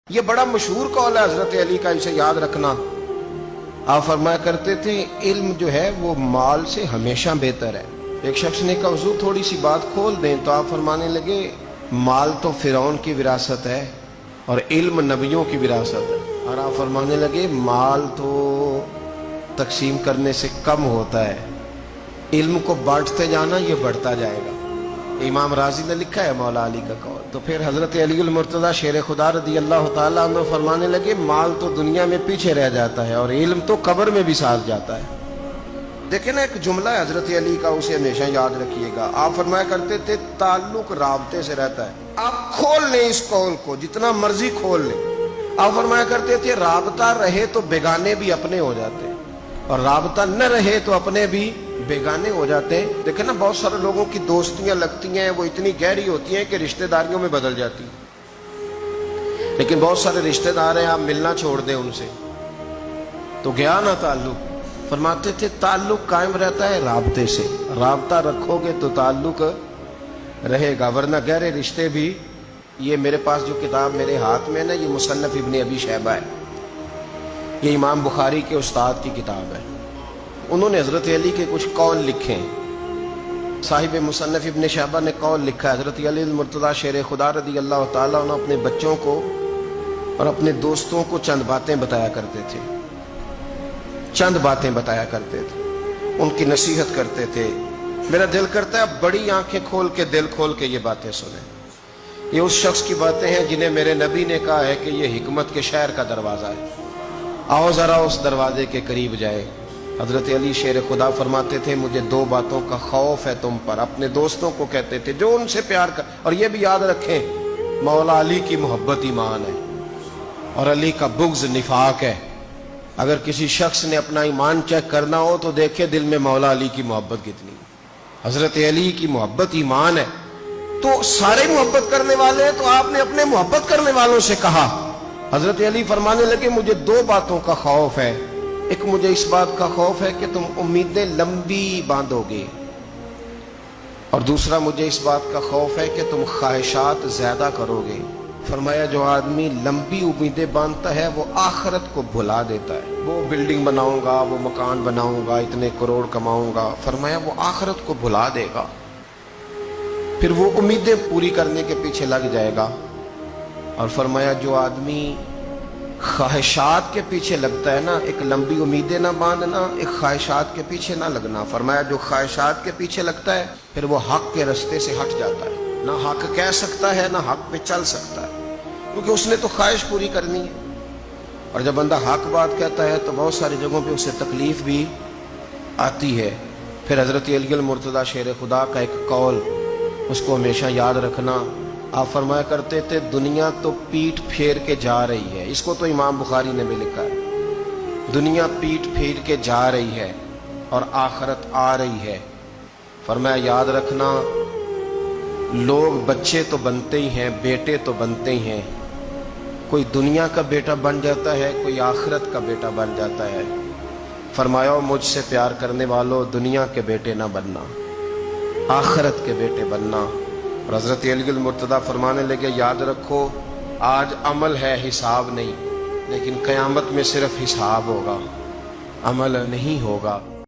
یہ بڑا مشہور قول ہے حضرت علی کا، اسے یاد رکھنا۔ آپ فرمایا کرتے تھے علم جو ہے وہ مال سے ہمیشہ بہتر ہے۔ ایک شخص نے کہا حضور تھوڑی سی بات کھول دیں، تو آپ فرمانے لگے مال تو فرعون کی وراثت ہے اور علم نبیوں کی وراثت ہے۔ اور آپ فرمانے لگے مال تو تقسیم کرنے سے کم ہوتا ہے، علم کو بانٹتے جانا یہ بڑھتا جائے گا۔ امام راضی نے لکھا ہے مولا علی کا قول۔ تو پھر حضرت علی المرتضیٰ شیر خدا رضی اللہ تعالیٰ عنہ فرمانے لگے مال تو دنیا میں پیچھے رہ جاتا ہے اور علم تو قبر میں بھی ساتھ جاتا ہے۔ دیکھیں نا ایک جملہ ہے حضرت علی کا، اسے ہمیشہ یاد رکھیے گا۔ آپ فرمایا کرتے تھے تعلق رابطے سے رہتا ہے۔ آپ کھول لیں اس قول کو، جتنا مرضی کھول لیں۔ آپ فرمایا کرتے تھے رابطہ رہے تو بیگانے بھی اپنے ہو جاتے ہیں اور رابطہ نہ رہے تو اپنے بھی بیگانے ہو جاتے ہیں۔ دیکھیں نا بہت سارے لوگوں کی دوستیاں لگتی ہیں، وہ اتنی گہری ہوتی ہیں کہ رشتہ داریوں میں بدل جاتی ہیں، لیکن بہت سارے رشتہ دار ہیں آپ ملنا چھوڑ دیں ان سے تو گیا نا تعلق۔ فرماتے تھے تعلق قائم رہتا ہے رابطے سے، رابطہ رکھو گے تو تعلق رہے گا، ورنہ گہرے رشتے بھی۔ یہ میرے پاس جو کتاب میرے ہاتھ میں نا، یہ مصنف ابن ابی شیبہ ہے، یہ امام بخاری کے استاد کی کتاب ہے۔ انہوں نے حضرت علی کے کچھ قول لکھے ہیں۔ صاحب مصنف ابن شیبہ نے قول لکھا ہے حضرت علی المرتضیٰ شیر خدا رضی اللہ تعالیٰ عنہ اپنے بچوں کو اور اپنے دوستوں کو چند باتیں بتایا کرتے تھے، چند باتیں بتایا کرتے تھے، ان کی نصیحت کرتے تھے۔ میرا دل کرتا ہے بڑی آنکھیں کھول کے دل کھول کے یہ باتیں سنیں۔ یہ اس شخص کی باتیں ہیں جنہیں میرے نبی نے کہا ہے کہ یہ حکمت کے شہر کا دروازہ ہے، آؤ ذرا اس دروازے کے قریب جائے۔ حضرت علی شیر خدا فرماتے تھے مجھے دو باتوں کا خوف ہے تم پر۔ اپنے دوستوں کو کہتے تھے جو ان سے پیار کر، اور یہ بھی یاد رکھیں مولا علی کی محبت ایمان ہے اور علی کا بغض نفاق ہے۔ اگر کسی شخص نے اپنا ایمان چیک کرنا ہو تو دیکھے دل میں مولا علی کی محبت کتنی ہے۔ حضرت علی کی محبت ایمان ہے، تو سارے محبت کرنے والے ہیں، تو آپ نے اپنے محبت کرنے والوں سے کہا۔ حضرت علی فرمانے لگے مجھے دو باتوں کا خوف ہے، ایک مجھے اس بات کا خوف ہے کہ تم امیدیں لمبی باندھو گے، اور دوسرا مجھے اس بات کا خوف ہے کہ تم خواہشات زیادہ کرو گے۔ فرمایا جو آدمی لمبی امیدیں باندھتا ہے وہ آخرت کو بھلا دیتا ہے۔ وہ بلڈنگ بناؤں گا، وہ مکان بناؤں گا، اتنے کروڑ کماؤں گا، فرمایا وہ آخرت کو بھلا دے گا، پھر وہ امیدیں پوری کرنے کے پیچھے لگ جائے گا۔ اور فرمایا جو آدمی خواہشات کے پیچھے لگتا ہے نا، ایک لمبی امیدیں نہ باندھنا، ایک خواہشات کے پیچھے نہ لگنا، فرمایا جو خواہشات کے پیچھے لگتا ہے پھر وہ حق کے رستے سے ہٹ جاتا ہے، نہ حق کہہ سکتا ہے نہ حق پہ چل سکتا ہے، کیونکہ اس نے تو خواہش پوری کرنی ہے۔ اور جب بندہ حق بات کہتا ہے تو بہت ساری جگہوں پہ اسے تکلیف بھی آتی ہے۔ پھر حضرت علی المرتضیٰ شیر خدا کا ایک قول، اس کو ہمیشہ یاد رکھنا۔ آپ فرمایا کرتے تھے دنیا تو پیٹ پھیر کے جا رہی ہے، اس کو تو امام بخاری نے بھی لکھا ہے، دنیا پیٹ پھیر کے جا رہی ہے اور آخرت آ رہی ہے۔ فرمایا یاد رکھنا لوگ بچے تو بنتے ہی ہیں، بیٹے تو بنتے ہی ہیں، کوئی دنیا کا بیٹا بن جاتا ہے، کوئی آخرت کا بیٹا بن جاتا ہے۔ فرمایا مجھ سے پیار کرنے والوں دنیا کے بیٹے نہ بننا، آخرت کے بیٹے بننا۔ اور حضرت علی المرتضیٰ فرمانے لگے یاد رکھو آج عمل ہے حساب نہیں، لیکن قیامت میں صرف حساب ہوگا، عمل نہیں ہوگا۔